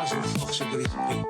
pas aux forces de l'esprit.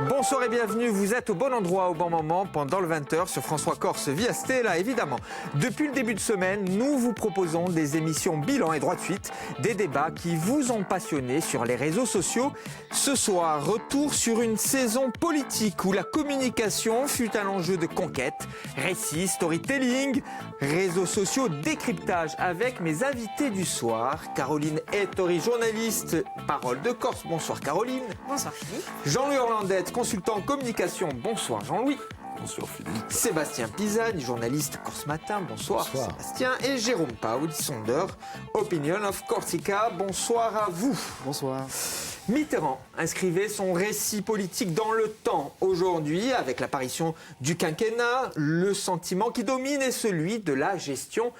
Bonsoir et bienvenue, vous êtes au bon endroit au bon moment pendant le 20h sur François Corse via Stella évidemment. Depuis le début de semaine, nous vous proposons des émissions bilan et droit de suite, des débats qui vous ont passionné sur les réseaux sociaux. Ce soir, retour sur une saison politique où la communication fut un enjeu de conquête, récit, storytelling, réseaux sociaux, décryptage avec mes invités du soir. Caroline Ettori, journaliste, Parole de Corse. Bonsoir Caroline. Bonsoir Philippe. Jean-Louis Orlandette, consultant en communication. Bonsoir Jean-Louis. Bonsoir Philippe. Sébastien Pisani, journaliste Corse Matin. Bonsoir, Sébastien. Et Jérôme Paul, sondeur Opinion of Corsica. Bonsoir à vous. Bonsoir. Mitterrand inscrivait son récit politique dans le temps. Aujourd'hui, avec l'apparition du quinquennat, le sentiment qui domine est celui de la gestion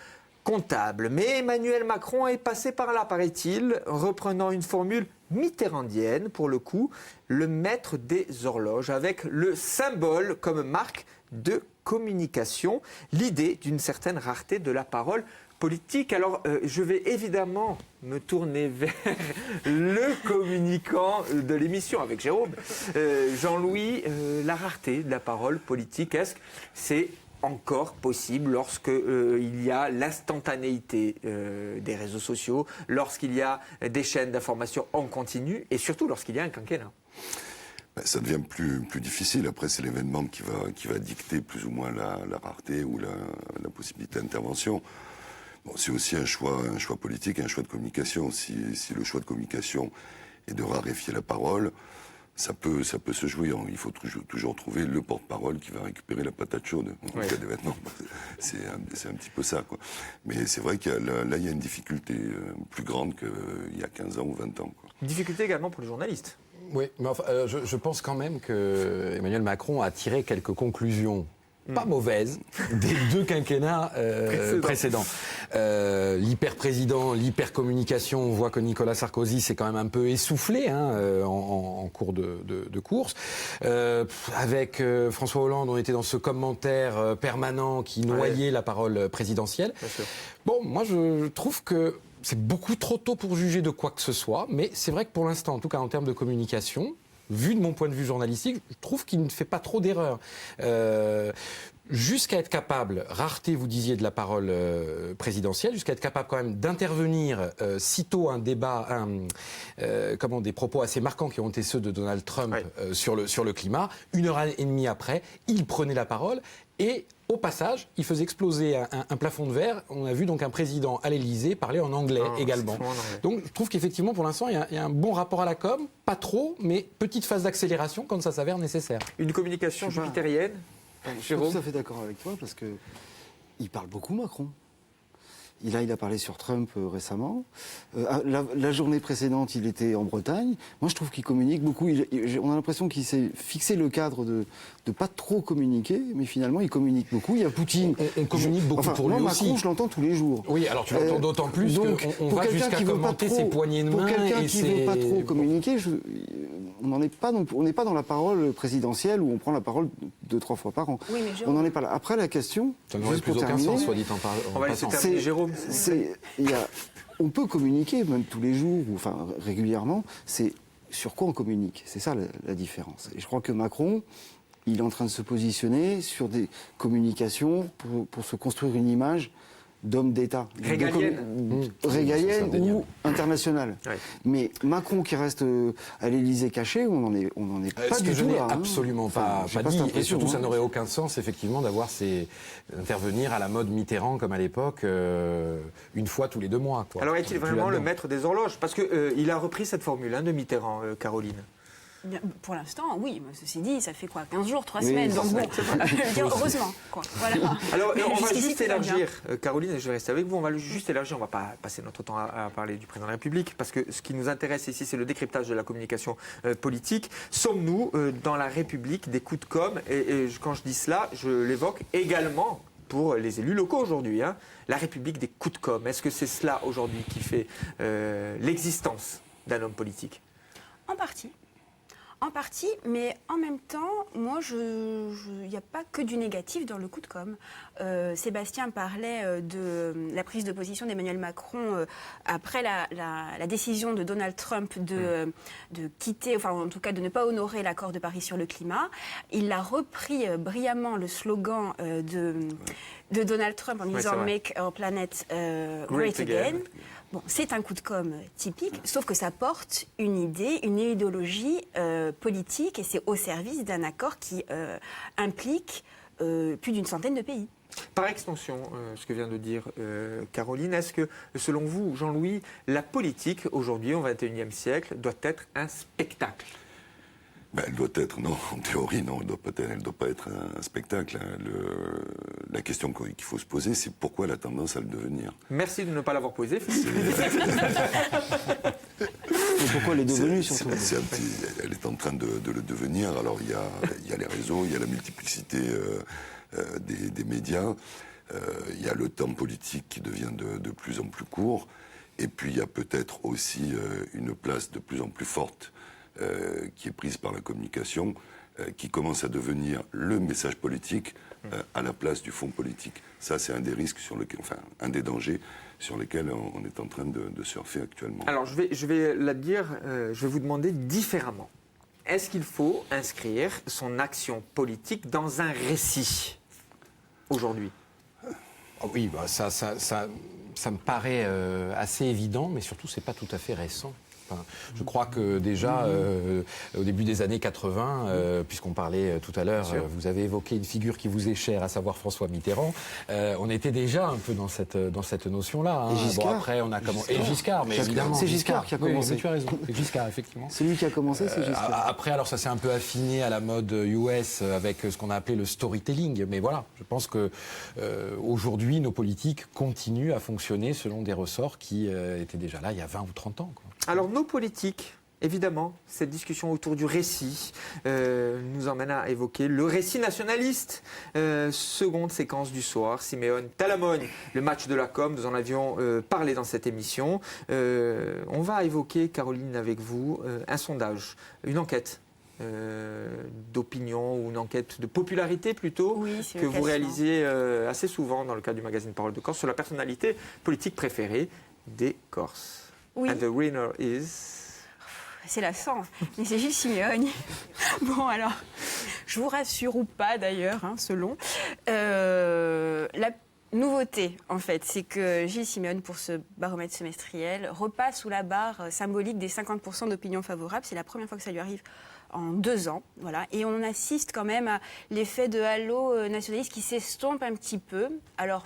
comptable. Mais Emmanuel Macron est passé par là, paraît-il, reprenant une formule mitterrandienne, pour le coup, le maître des horloges, avec le symbole comme marque de communication, l'idée d'une certaine rareté de la parole politique. Alors, je vais évidemment me tourner vers le communicant de l'émission avec Jérôme. Jean-Louis, la rareté de la parole politique, est-ce que c'est encore possible lorsque il y a l'instantanéité des réseaux sociaux, lorsqu'il y a des chaînes d'information en continu et surtout lorsqu'il y a un quinquennat? Ça devient plus difficile. Après, c'est l'événement qui va dicter plus ou moins la rareté ou la possibilité d'intervention. Bon, c'est aussi un choix politique, un choix de communication. Si le choix de communication est de raréfier la parole, ça peut se jouer. Il faut toujours trouver le porte-parole qui va récupérer la patate chaude. En cas d'événement, c'est un petit peu ça, quoi. Mais c'est vrai qu'il y a une difficulté plus grande qu'il y a 15 ans ou 20 ans, quoi. Une difficulté également pour les journalistes. Oui, mais enfin, je pense quand même que Emmanuel Macron a tiré quelques conclusions pas mauvaises des deux quinquennats précédents. L'hyper-président, l'hyper-communication, on voit que Nicolas Sarkozy s'est quand même un peu essoufflé en cours de course. Avec François Hollande, on était dans ce commentaire permanent qui noyait la parole présidentielle. Bon, moi je trouve que c'est beaucoup trop tôt pour juger de quoi que ce soit, mais c'est vrai que pour l'instant, en tout cas en termes de communication, vu de mon point de vue journalistique, je trouve qu'il ne fait pas trop d'erreurs. Jusqu'à être capable, rareté vous disiez de la parole présidentielle, jusqu'à être capable quand même d'intervenir sitôt un débat, des propos assez marquants qui ont été ceux de Donald Trump sur le climat, 1h30 après, il prenait la parole et au passage, il faisait exploser un plafond de verre. On a vu donc un président à l'Élysée parler en anglais également. Donc je trouve qu'effectivement pour l'instant il y a un bon rapport à la com, pas trop, mais petite phase d'accélération quand ça s'avère nécessaire. Une communication jupitérienne. Je suis tout à fait d'accord avec toi parce que il parle beaucoup Macron. Il a parlé sur Trump récemment. La journée précédente, il était en Bretagne. Moi, je trouve qu'il communique beaucoup. On a l'impression qu'il s'est fixé le cadre de pas trop communiquer, mais finalement, il communique beaucoup. Il y a Poutine. On communique beaucoup pour lui aussi. Macron, je l'entends tous les jours. Oui, alors tu l'entends d'autant plus qu'on va jusqu'à commenter ses poignées de main. Pour quelqu'un qui ne veut pas trop communiquer, on n'est pas dans la parole présidentielle où on prend la parole 2-3 fois par an. Oui, mais on n'en est pas là. Après, la question, ça n'aurait plus aucun sens, soit dit en passant. On va laisser terminer Jérôme. On peut communiquer même tous les jours, ou enfin régulièrement. C'est sur quoi on communique. C'est ça la différence. Et je crois que Macron, il est en train de se positionner sur des communications pour se construire une image d'homme d'État. Régalienne ou internationale. Ouais. Mais Macron qui reste à l'Élysée caché, on n'en est pas du tout là. Ce que je n'ai absolument pas dit. Et surtout, ça n'aurait aucun sens, effectivement, d'intervenir à la mode Mitterrand, comme à l'époque, une fois tous les 2 mois. Quoi. Alors, est-il vraiment le maître des horloges? Parce qu'il a repris cette formule de Mitterrand, Caroline. Bien, pour l'instant, oui. Mais ceci dit, ça fait quoi, 15 jours, 3 semaines. Donc bon, heureusement. Quoi. Voilà. Alors, on va juste élargir, Caroline, je vais rester avec vous, on va juste élargir, on ne va pas passer notre temps à parler du président de la République, parce que ce qui nous intéresse ici, c'est le décryptage de la communication politique. Sommes-nous dans la République des coups de com'? Et quand je dis cela, je l'évoque également pour les élus locaux aujourd'hui. La République des coups de com'. Est-ce que c'est cela aujourd'hui qui fait l'existence d'un homme politique? En partie. En partie, mais en même temps, moi, il n'y a pas que du négatif dans le coup de com'. Sébastien parlait de la prise de position d'Emmanuel Macron après la décision de Donald Trump de quitter, enfin en tout cas de ne pas honorer l'accord de Paris sur le climat. Il a repris brillamment le slogan de Donald Trump en disant « Make our planet great again ». Bon, c'est un coup de com' typique, sauf que ça porte une idée, une idéologie politique, et c'est au service d'un accord qui implique plus d'une centaine de pays. Par extension, ce que vient de dire Caroline, est-ce que, selon vous, Jean-Louis, la politique, aujourd'hui, au XXIe siècle, doit être un spectacle ? Elle doit être, non, en théorie, non, elle ne doit pas être un spectacle. La question qu'il faut se poser, c'est pourquoi elle a tendance à le devenir. Merci de ne pas l'avoir posée. Et pourquoi elle est devenue, surtout ? Elle est en train de le devenir. Alors, il y a les réseaux, il y a la multiplicité des médias, il y a le temps politique qui devient de plus en plus court, et puis il y a peut-être aussi une place de plus en plus forte qui est prise par la communication, qui commence à devenir le message politique à la place du fond politique. Ça, c'est un des risques un des dangers sur lesquels on est en train de surfer actuellement. Alors, je vais je vais vous demander différemment. Est-ce qu'il faut inscrire son action politique dans un récit aujourd'hui ? Oui, ça me paraît assez évident, mais surtout, c'est pas tout à fait récent. Je crois que déjà, au début des années 80, puisqu'on parlait tout à l'heure, vous avez évoqué une figure qui vous est chère, à savoir François Mitterrand. On était déjà un peu dans cette notion-là. Et Giscard. Bon, après, on a commencé. Et Giscard, mais évidemment. C'est Giscard qui a commencé. Oui, tu as raison. Giscard, effectivement. C'est lui qui a commencé, c'est Giscard. Après, alors ça s'est un peu affiné à la mode US avec ce qu'on a appelé le storytelling. Mais voilà, je pense que aujourd'hui, nos politiques continuent à fonctionner selon des ressorts qui étaient déjà là il y a 20 ou 30 ans, quoi. Alors, nos politiques, évidemment, cette discussion autour du récit nous emmène à évoquer le récit nationaliste. Seconde séquence du soir, Siméone Talamogne, le match de la com, nous en avions parlé dans cette émission. On va évoquer, Caroline, avec vous, un sondage, une enquête d'opinion ou une enquête de popularité plutôt, que vous réalisez assez souvent dans le cadre du magazine Parole de Corse sur la personnalité politique préférée des Corses. Oui. And the winner is... C'est la sang, mais c'est Gilles Simeoni. Bon, alors, je vous rassure ou pas d'ailleurs, selon. La nouveauté, en fait, c'est que Gilles Simeoni, pour ce baromètre semestriel, repasse sous la barre symbolique des 50% d'opinion favorable. C'est la première fois que ça lui arrive en 2 ans, voilà. Et on assiste quand même à l'effet de halo nationaliste qui s'estompe un petit peu. Alors,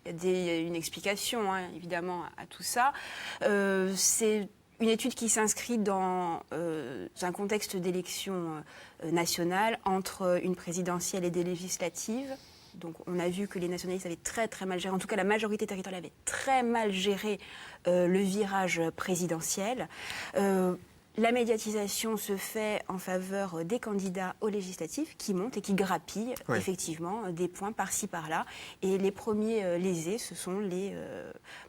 il y a une explication, évidemment, à tout ça. C'est une étude qui s'inscrit dans un contexte d'élection nationale entre une présidentielle et des législatives. Donc on a vu que les nationalistes avaient très très mal géré, en tout cas la majorité territoriale avait très mal géré le virage présidentiel. La médiatisation se fait en faveur des candidats aux législatives qui montent et qui grappillent effectivement des points par-ci par-là. Et les premiers lésés, ce sont les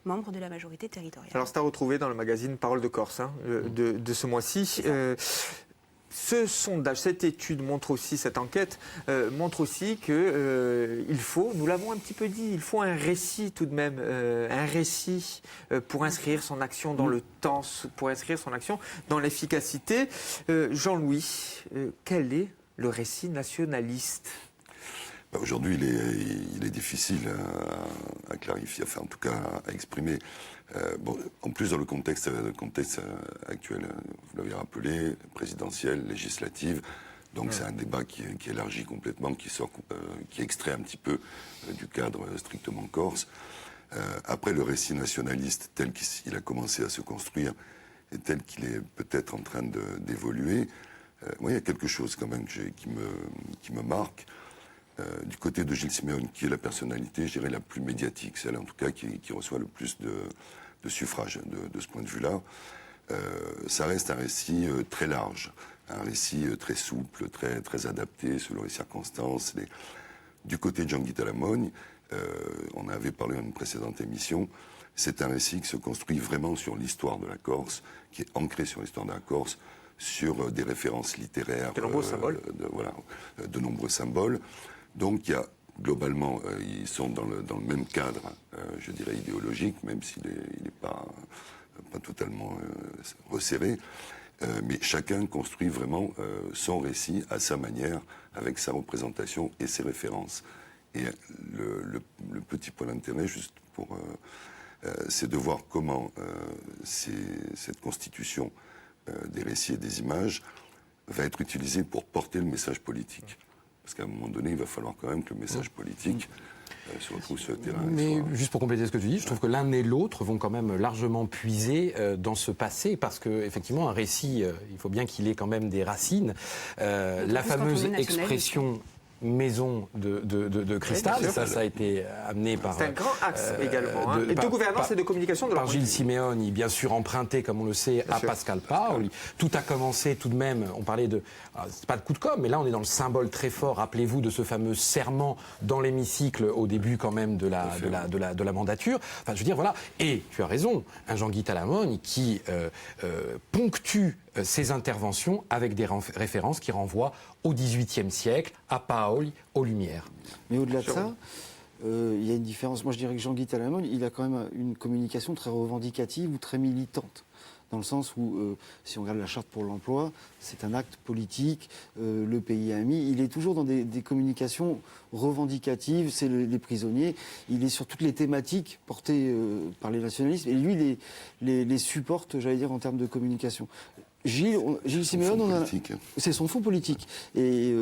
membres de la majorité territoriale. Alors c'est à retrouver dans le magazine Parole de Corse de ce mois-ci. Ce sondage, cette étude montre aussi, cette enquête montre aussi qu'il faut, nous l'avons un petit peu dit, il faut un récit tout de même, un récit pour inscrire son action dans le temps, pour inscrire son action dans l'efficacité. Jean-Louis, quel est le récit nationaliste ? Aujourd'hui, il est difficile à clarifier, enfin en tout cas à exprimer. En plus, dans le contexte actuel, vous l'avez rappelé, présidentiel, législative, donc c'est un débat qui élargit complètement, qui extrait un petit peu du cadre strictement corse. Après, le récit nationaliste tel qu'il a commencé à se construire et tel qu'il est peut-être en train d'évoluer, il y a quelque chose quand même qui me marque. Du côté de Gilles Simeoni, qui est la personnalité, je dirais, la plus médiatique, celle en tout cas qui reçoit le plus de suffrages de ce point de vue-là, ça reste un récit très large, un récit très souple, très adapté selon les circonstances. Du côté de Jean-Guy Talamogne, on avait parlé dans une précédente émission, c'est un récit qui se construit vraiment sur l'histoire de la Corse, qui est ancré sur l'histoire de la Corse, sur des références littéraires. De nombreux symboles. De nombreux symboles. Donc il y a globalement, ils sont dans le même cadre, je dirais idéologique, même s'il n'est pas totalement resserré. Mais chacun construit vraiment son récit à sa manière, avec sa représentation et ses références. Et le petit point d'intérêt, juste pour, c'est de voir comment cette constitution des récits et des images va être utilisée pour porter le message politique. Parce qu'à un moment donné, il va falloir quand même que le message politique se retrouve sur le terrain. Mais juste pour compléter ce que tu dis, je trouve que l'un et l'autre vont quand même largement puiser dans ce passé, parce que effectivement, un récit, il faut bien qu'il ait quand même des racines. La fameuse expression maison de cristal, oui, ça a été amené par... C'est un grand axe également, et de gouvernance et de communication de par Gilles Simeoni, bien sûr emprunté, comme on le sait, à Pascal Paoli. Tout a commencé tout de même, on parlait de... c'est pas de coup de com', mais là on est dans le symbole très fort, rappelez-vous de ce fameux serment dans l'hémicycle au début quand même de la mandature. Enfin, je veux dire, voilà. Et tu as raison, un Jean-Guy Talamone qui ponctue ses interventions avec des références qui renvoient au XVIIIe siècle, à Paoli, aux Lumières. Mais au-delà de ça, il y a une différence. Moi, je dirais que Jean-Guy Talamone, il a quand même une communication très revendicative ou très militante. Dans le sens où, si on regarde la Charte pour l'emploi, c'est un acte politique, le pays a mis. Il est toujours dans des communications revendicatives, c'est les prisonniers. Il est sur toutes les thématiques portées par les nationalistes. Et lui, les supporte, j'allais dire, en termes de communication. Gilles Simeoni, c'est son fond politique. Et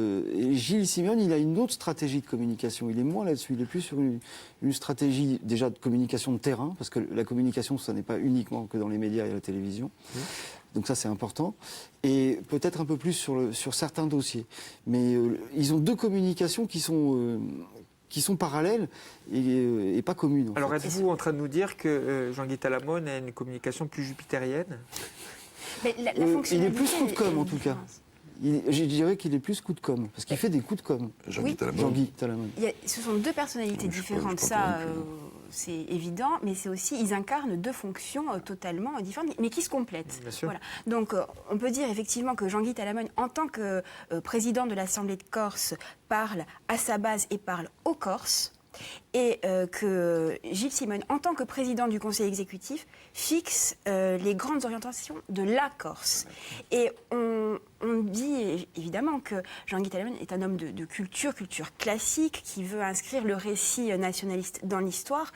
Gilles Simeoni, il a une autre stratégie de communication. Il est moins là-dessus. Il est plus sur une stratégie déjà de communication de terrain, parce que la communication, ça n'est pas uniquement que dans les médias et la télévision. Donc ça, c'est important. Et peut-être un peu plus sur certains dossiers. Mais ils ont deux communications qui sont parallèles et pas communes. Alors êtes-vous en train de nous dire que Jean-Guy Talamone a une communication plus jupitérienne ? Mais il est plus coup de com', en tout cas. Je dirais qu'il est plus coup de com', parce qu'il fait des coups de com'. Jean-Guy Talamone. Ce sont deux personnalités différentes, ça, c'est évident, mais c'est aussi, ils incarnent deux fonctions totalement différentes, mais qui se complètent. Voilà. Donc, on peut dire effectivement que Jean-Guy Talamone, en tant que président de l'Assemblée de Corse, parle à sa base et parle aux Corses. Et que Gilles Simeoni, en tant que président du Conseil exécutif, fixe les grandes orientations de la Corse. Et on dit évidemment que Jean-Guy Talamone est un homme de culture classique, qui veut inscrire le récit nationaliste dans l'histoire.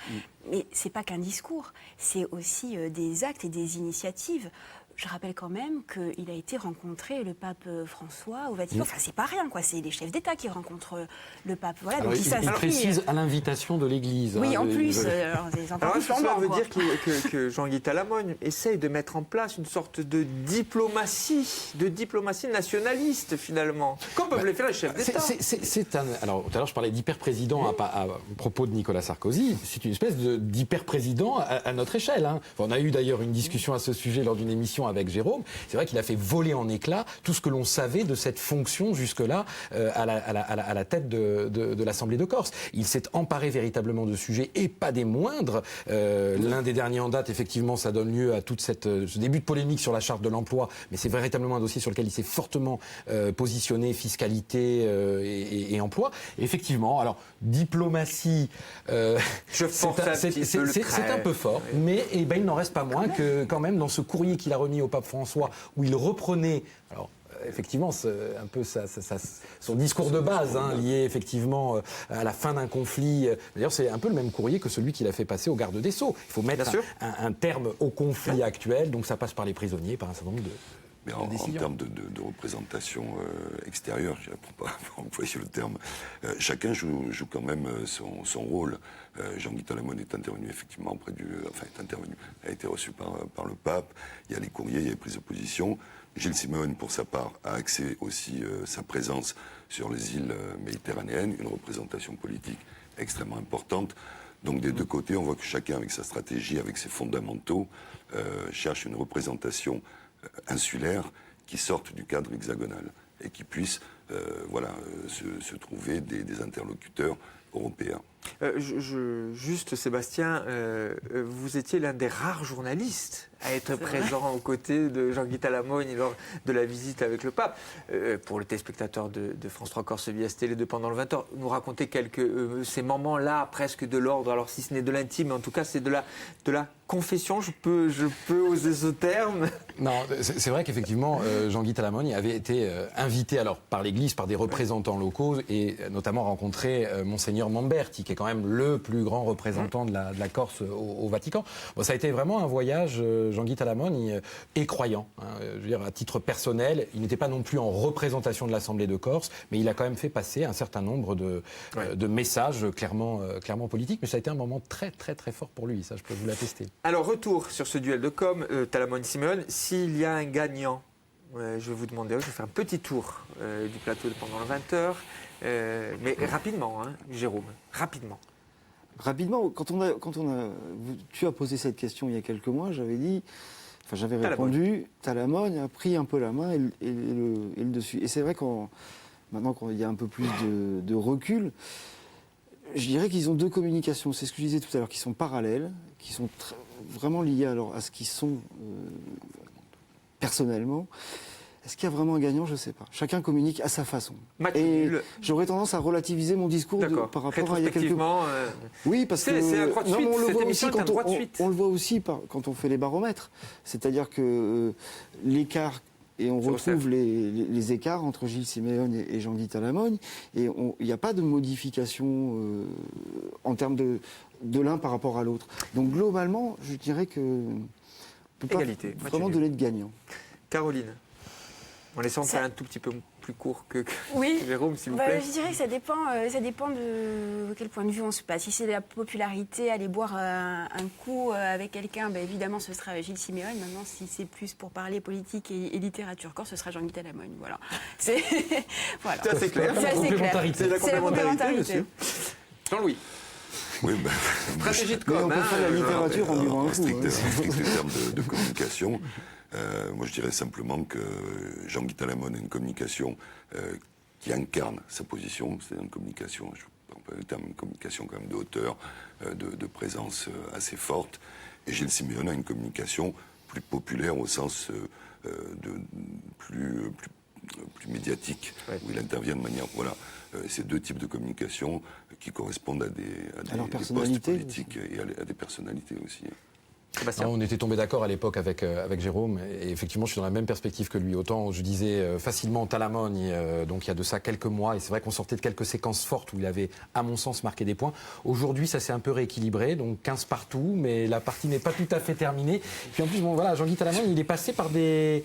Mais c'est pas qu'un discours, c'est aussi des actes et des initiatives. Je rappelle quand même qu'il a été rencontré le pape François au Vatican. Enfin, c'est pas rien, quoi. C'est les chefs d'État qui rencontrent le pape. Voilà. Alors, donc il précise à l'invitation de l'Église. Oui, hein, en plus. Alors, cela veut dire que Jean-Guy Talamone essaye de mettre en place une sorte de diplomatie nationaliste, finalement, comme peuvent le faire les chefs d'État. Alors, tout à l'heure, je parlais d'hyper-président à propos de Nicolas Sarkozy. C'est une espèce d'hyper-président à notre échelle. Hein. Enfin, on a eu d'ailleurs une discussion à ce sujet lors d'une émission avec Jérôme. C'est vrai qu'il a fait voler en éclats tout ce que l'on savait de cette fonction jusque-là à la tête de l'Assemblée de Corse. Il s'est emparé véritablement de sujets et pas des moindres. L'un des derniers en date, effectivement, ça donne lieu à toute ce début de polémique sur la charte de l'emploi, mais c'est véritablement un dossier sur lequel il s'est fortement positionné, fiscalité et emploi. Et effectivement, alors diplomatie, c'est un peu fort, mais il n'en reste pas moins que quand même dans ce courrier qu'il a remis au pape François, où il reprenait, alors effectivement, c'est un peu son discours de base, hein, lié effectivement à la fin d'un conflit. D'ailleurs, c'est un peu le même courrier que celui qu'il a fait passer au garde des Sceaux. Il faut mettre un terme au conflit actuel, donc ça passe par les prisonniers, par un certain nombre de... Mais en termes de représentation extérieure, je ne peux pas employer le terme, chacun joue quand même son rôle. Jean-Guy Talamone est intervenu effectivement a été reçu par le pape. Il y a les courriers, il y a les prises de position. Gilles Simeoni, pour sa part, a axé aussi sa présence sur les îles méditerranéennes, une représentation politique extrêmement importante. Donc des deux côtés, on voit que chacun, avec sa stratégie, avec ses fondamentaux, cherche une représentation insulaire qui sortent du cadre hexagonal et qui puissent se trouver des interlocuteurs européens. Juste, Sébastien, vous étiez l'un des rares journalistes à être présent aux côtés de Jean-Guy Talamogne lors de la visite avec le pape. Pour le téléspectateur de France 3 Corse Via Télé2 pendant le 20h, nous raconter ces moments-là presque de l'ordre, alors si ce n'est de l'intime, mais en tout cas c'est de la confession, je peux oser ce terme. Non, c'est vrai qu'effectivement, Jean-Guy Talamogne avait été invité alors par l'Église, par des représentants locaux, et notamment rencontré Monseigneur Mamberti, qui est quand même le plus grand représentant de la Corse au Vatican. Bon, ça a été vraiment un voyage. Jean-Guy Talamogne est croyant. Je veux dire, à titre personnel, il n'était pas non plus en représentation de l'Assemblée de Corse, mais il a quand même fait passer un certain nombre de messages clairement politiques. Mais ça a été un moment très, très, très fort pour lui, ça je peux vous l'attester. Alors, retour sur ce duel de com, Talamogne-Simeone. S'il y a un gagnant, je vais vous demander, je vais faire un petit tour du plateau pendant 20h, mais rapidement, Jérôme, rapidement. Rapidement, tu as posé cette question il y a quelques mois, j'avais répondu, Talamogne a pris un peu la main et le dessus. Et c'est vrai maintenant qu'il y a un peu plus de recul, je dirais qu'ils ont deux communications, c'est ce que je disais tout à l'heure, qui sont parallèles, qui sont vraiment liées à ce qu'ils sont personnellement. Est-ce qu'il y a vraiment un gagnant? Je ne sais pas. Chacun communique à sa façon. Et j'aurais tendance à relativiser mon discours par rapport à il y a quelques mois. Oui, parce que c'est un croix de suite. On le voit aussi on le voit aussi quand on fait les baromètres. C'est-à-dire que l'écart, et on retrouve les écarts entre Gilles Simeone et Jean-Guy Talamogne, et il n'y a pas de modification en termes de l'un par rapport à l'autre. Donc globalement, je dirais que on peut pas vraiment donner de gagnant. Caroline, en laissant faire un tout petit peu plus court que Jérôme, s'il vous plaît. plaît. Je dirais que ça dépend de quel point de vue on se passe. Si c'est de la popularité, aller boire un coup avec quelqu'un, évidemment ce sera Gilles Simeone. Maintenant, si c'est plus pour parler politique et littérature corse, ce sera Jean-Guy Talamogne. Voilà. Voilà. Ça, c'est clair. C'est la complémentarité. Jean-Louis. Oui, stratégie de com. On peut faire la littérature en buvant un coup. Strict terme de communication. Moi, je dirais simplement que Jean-Guy Talamogne a une communication qui incarne sa position. C'est une communication, je prends pas le terme, une communication quand même de hauteur, de présence assez forte. Et Gilles Simeone a une communication plus populaire au sens plus médiatique, où il intervient de manière... Voilà, ces deux types de communication qui correspondent à des postes politiques et à des personnalités aussi. Non, on était tombé d'accord à l'époque avec Jérôme, et effectivement je suis dans la même perspective que lui. Autant je disais facilement Talamogne, donc il y a de ça quelques mois, et c'est vrai qu'on sortait de quelques séquences fortes où il avait, à mon sens, marqué des points. Aujourd'hui ça s'est un peu rééquilibré, donc 15 partout, mais la partie n'est pas tout à fait terminée. Puis en plus, Jean-Guy Talamogne, il est passé par des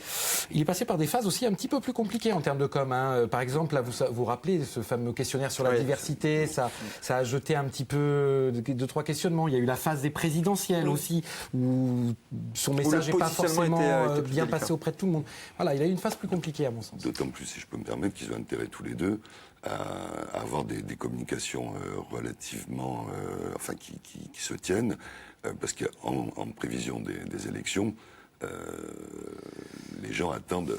phases aussi un petit peu plus compliquées en termes de com. Par exemple, là, vous rappelez ce fameux questionnaire sur la diversité, ça a jeté un petit peu deux, trois questionnements. Il y a eu la phase des présidentielles aussi, où son message n'est pas forcément bien passé auprès de tout le monde. Voilà, il a eu une phase plus compliquée à mon sens. D'autant plus, si je peux me permettre, qu'ils ont intérêt tous les deux à avoir des communications relativement... qui se tiennent, parce qu'en prévision des élections, les gens attendent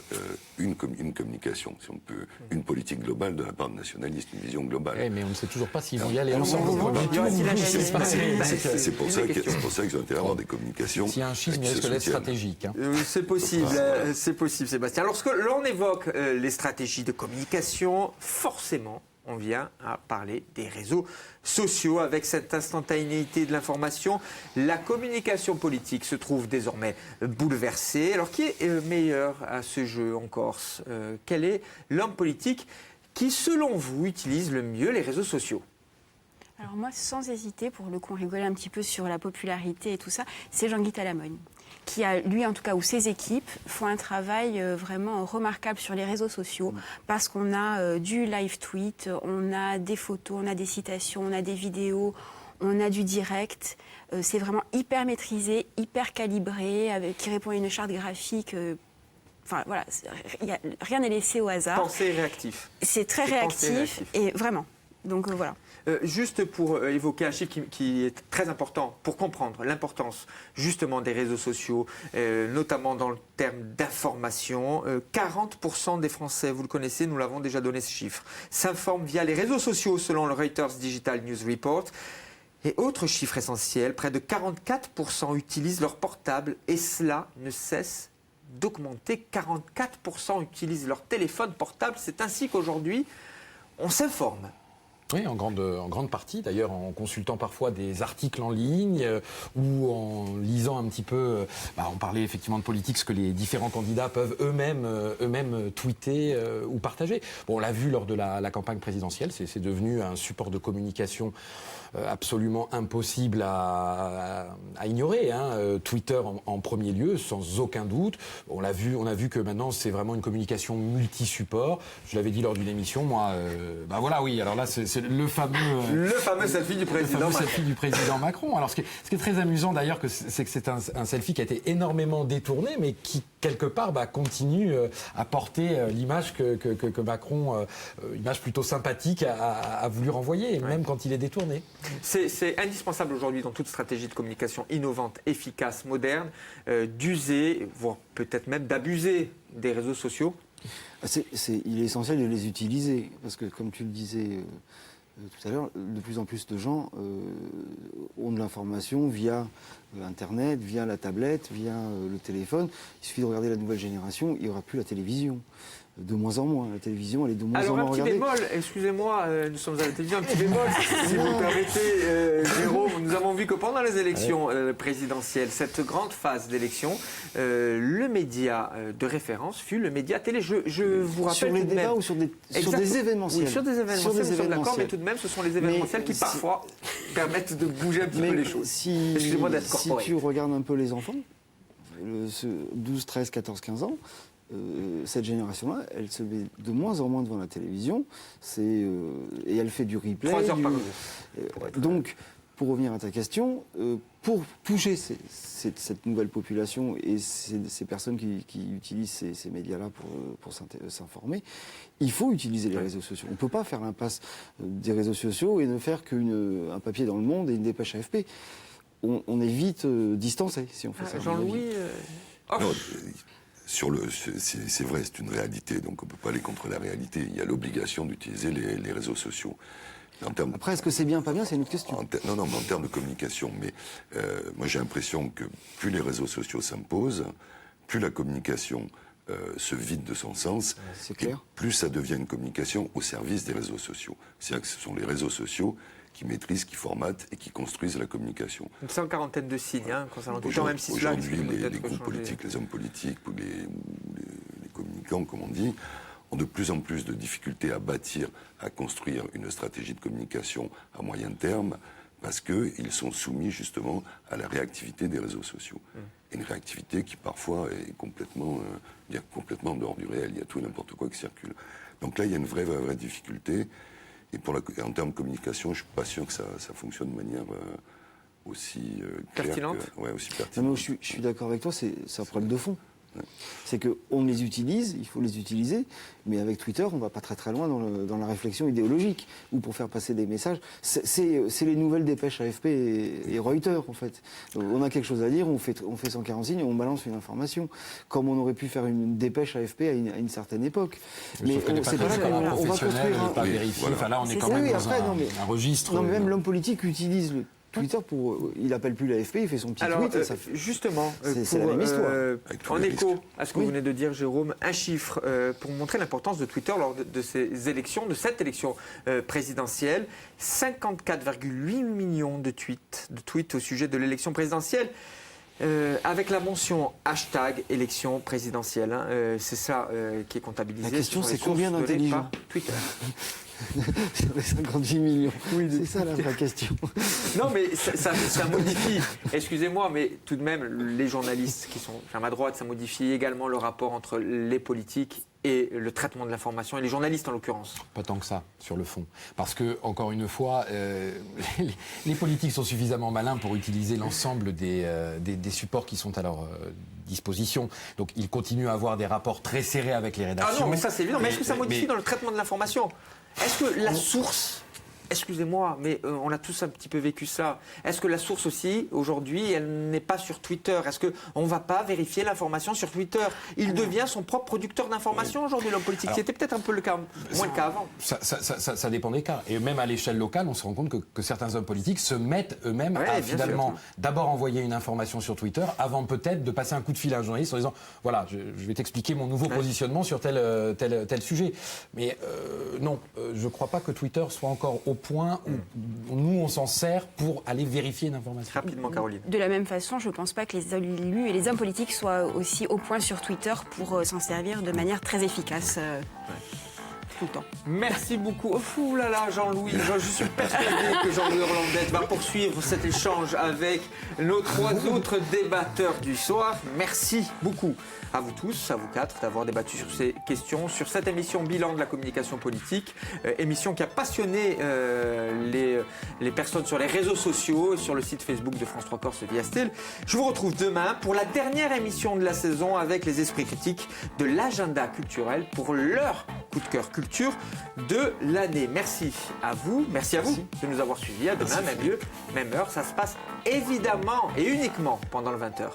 une communication, si on peut, une politique globale de la part de nationalistes, une vision globale. Oui, mais on ne sait toujours pas s'ils vont y aller ensemble. C'est pour ça qu'ils ont intérêt à avoir des communications. S'il y a un schisme, il risque d'être stratégique. C'est possible, Sébastien. Lorsque l'on évoque les stratégies de communication, forcément, on vient à parler des réseaux sociaux. Avec cette instantanéité de l'information, la communication politique se trouve désormais bouleversée. Alors, qui est meilleur à ce jeu en Corse? Quel est l'homme politique qui, selon vous, utilise le mieux les réseaux sociaux? Alors moi, sans hésiter, pour le coup, on rigolait un petit peu sur la popularité et tout ça, c'est Jean-Guy Talamogne, qui a, lui en tout cas, ou ses équipes, font un travail vraiment remarquable sur les réseaux sociaux, parce qu'on a du live tweet, on a des photos, on a des citations, on a des vidéos, on a du direct. C'est vraiment hyper maîtrisé, hyper calibré, qui répond à une charte graphique. Enfin voilà, rien n'est laissé au hasard. Pensé réactif. C'est très réactif et vraiment. Donc voilà. Juste pour évoquer un chiffre qui est très important pour comprendre l'importance justement des réseaux sociaux, notamment dans le terme d'information. 40% des Français, vous le connaissez, nous l'avons déjà donné ce chiffre, s'informent via les réseaux sociaux selon le Reuters Digital News Report. Et autre chiffre essentiel, près de 44% utilisent leur portable et cela ne cesse d'augmenter. 44% utilisent leur téléphone portable. C'est ainsi qu'aujourd'hui, on s'informe. Oui, en grande partie, d'ailleurs en consultant parfois des articles en ligne ou en lisant un petit peu, on parlait effectivement de politique, ce que les différents candidats peuvent eux-mêmes tweeter ou partager. Bon, on l'a vu lors de la campagne présidentielle, c'est devenu un support de communication absolument impossible à ignorer. Twitter en premier lieu, sans aucun doute. On a vu que maintenant c'est vraiment une communication multi-support. Je l'avais dit lors d'une émission, moi, voilà, oui, alors là c'est le fameux selfie du président Macron. Selfie du président Macron. Alors ce qui est très amusant d'ailleurs, c'est que c'est un selfie qui a été énormément détourné, mais qui quelque part continue à porter l'image que Macron, image plutôt sympathique, a voulu renvoyer, même quand il est détourné. C'est indispensable aujourd'hui dans toute stratégie de communication innovante, efficace, moderne, d'user, voire peut-être même d'abuser des réseaux sociaux. Il est essentiel de les utiliser, parce que comme tu le disais tout à l'heure, de plus en plus de gens ont de l'information via Internet, via la tablette, via le téléphone. Il suffit de regarder la nouvelle génération, il n'y aura plus la télévision. De moins en moins. La télévision, elle est de moins en moins regardée. Alors, un petit bémol, excusez-moi, nous sommes à la télévision, un petit bémol, si vous permettez, Jérôme, nous avons vu que pendant les élections présidentielles, cette grande phase d'élection, le média de référence fut le média télé. Je vous rappelle. Sur les débats ou sur des événementiels? Oui, sur des événementiels, nous sommes d'accord, mais tout de même, ce sont les événementiels qui parfois permettent de bouger un petit peu les choses. Excusez-moi d'être corporel. Si tu regardes un peu les enfants, 12, 13, 14, 15 ans, cette génération-là, elle se met de moins en moins devant la télévision, et elle fait du replay. 3 heures par jour. Donc, pour revenir à ta question, pour toucher cette nouvelle population et ces personnes qui utilisent ces médias-là pour s'informer, il faut utiliser les réseaux sociaux. On ne peut pas faire l'impasse des réseaux sociaux et ne faire qu'un papier dans Le Monde et une dépêche AFP. On est vite distancé si on fait ça. Jean-Louis c'est vrai, c'est une réalité, donc on ne peut pas aller contre la réalité. Il y a l'obligation d'utiliser les réseaux sociaux. Après, est-ce que c'est bien, pas bien, c'est une autre question. Non, mais en termes de communication. Mais moi, j'ai l'impression que plus les réseaux sociaux s'imposent, plus la communication se vide de son sens, c'est clair. Plus ça devient une communication au service des réseaux sociaux. C'est-à-dire que ce sont les réseaux sociaux qui maîtrisent, qui formatent et qui construisent la communication. Une 140 de signes concernant tout même si aujourd'hui, les groupes politiques, les hommes politiques ou les communicants, comme on dit, ont de plus en plus de difficultés à bâtir, à construire une stratégie de communication à moyen terme, parce qu'ils sont soumis justement à la réactivité des réseaux sociaux. Et une réactivité qui parfois est complètement en dehors du réel. Il y a tout et n'importe quoi qui circule. Donc là, il y a une vraie difficulté. Et en termes de communication, je ne suis pas sûr que ça fonctionne de manière aussi pertinente. Aussi pertinente. Non, mais je suis d'accord avec toi, c'est un problème de fond. Ouais. C'est qu'on les utilise, il faut les utiliser, mais avec Twitter, on ne va pas très très loin dans la réflexion idéologique, ou pour faire passer des messages. C'est les nouvelles dépêches AFP et Reuters, en fait. On a quelque chose à dire, on fait 140 signes, on balance une information, comme on aurait pu faire une dépêche AFP à une certaine époque. Mais c'est pas là qu'on va construire pas vérifié. Enfin là, on est quand même dans un registre. Non, mais même l'homme politique utilise Twitter il n'appelle plus l'AFP, il fait son petit tweet. Et ça fait... Justement, c'est la même histoire. En écho à ce que vous venez de dire, Jérôme, un chiffre pour montrer l'importance de Twitter lors de ces élections, de cette élection présidentielle. 54,8 millions de tweets au sujet de l'élection présidentielle. Avec la mention hashtag élection présidentielle. C'est ça qui est comptabilisé. La question, c'est combien d'intelligents Twitter. Sur les 58 millions. Oui, c'est ça la vraie question. Non, mais ça modifie, excusez-moi, mais tout de même, les journalistes qui sont à ma droite, ça modifie également le rapport entre les politiques et le traitement de l'information, et les journalistes en l'occurrence. Pas tant que ça, sur le fond. Parce que, encore une fois, les politiques sont suffisamment malins pour utiliser l'ensemble des supports qui sont à leur disposition. Donc, ils continuent à avoir des rapports très serrés avec les rédactions. Ah non, mais ça c'est évident. Mais est-ce que ça modifie dans le traitement de l'information ? Est-ce que la source excusez-moi, mais on a tous un petit peu vécu ça. Est-ce que la source aussi, aujourd'hui, elle n'est pas sur Twitter? Est-ce qu'on ne va pas vérifier l'information sur Twitter? Il devient son propre producteur d'information aujourd'hui, l'homme politique. C'était peut-être un peu le cas, moins le cas avant. Ça dépend des cas. Et même à l'échelle locale, on se rend compte que certains hommes politiques se mettent eux-mêmes à finalement d'abord envoyer une information sur Twitter avant peut-être de passer un coup de fil à un journaliste en disant voilà, je vais t'expliquer mon nouveau positionnement sur tel sujet. Mais non, je ne crois pas que Twitter soit encore au point où nous, on s'en sert pour aller vérifier une information. Rapidement, Caroline. De la même façon, je ne pense pas que les élus et les hommes politiques soient aussi au point sur Twitter pour s'en servir de manière très efficace. Tout le temps. Merci beaucoup. Oh là là, Jean-Louis, je suis persuadé que Jean-Louis Orlandette va poursuivre cet échange avec nos 3 autres débatteurs du soir. Merci beaucoup à vous tous, à vous 4, d'avoir débattu sur ces questions, sur cette émission Bilan de la communication politique, émission qui a passionné les personnes sur les réseaux sociaux, sur le site Facebook de France 3 Corse via Style. Je vous retrouve demain pour la dernière émission de la saison avec les esprits critiques de l'agenda culturel pour leur coup de cœur culture de l'année. Merci à vous, merci à vous de nous avoir suivis. À demain, même lieu, même heure. Ça se passe évidemment et uniquement pendant le 20h.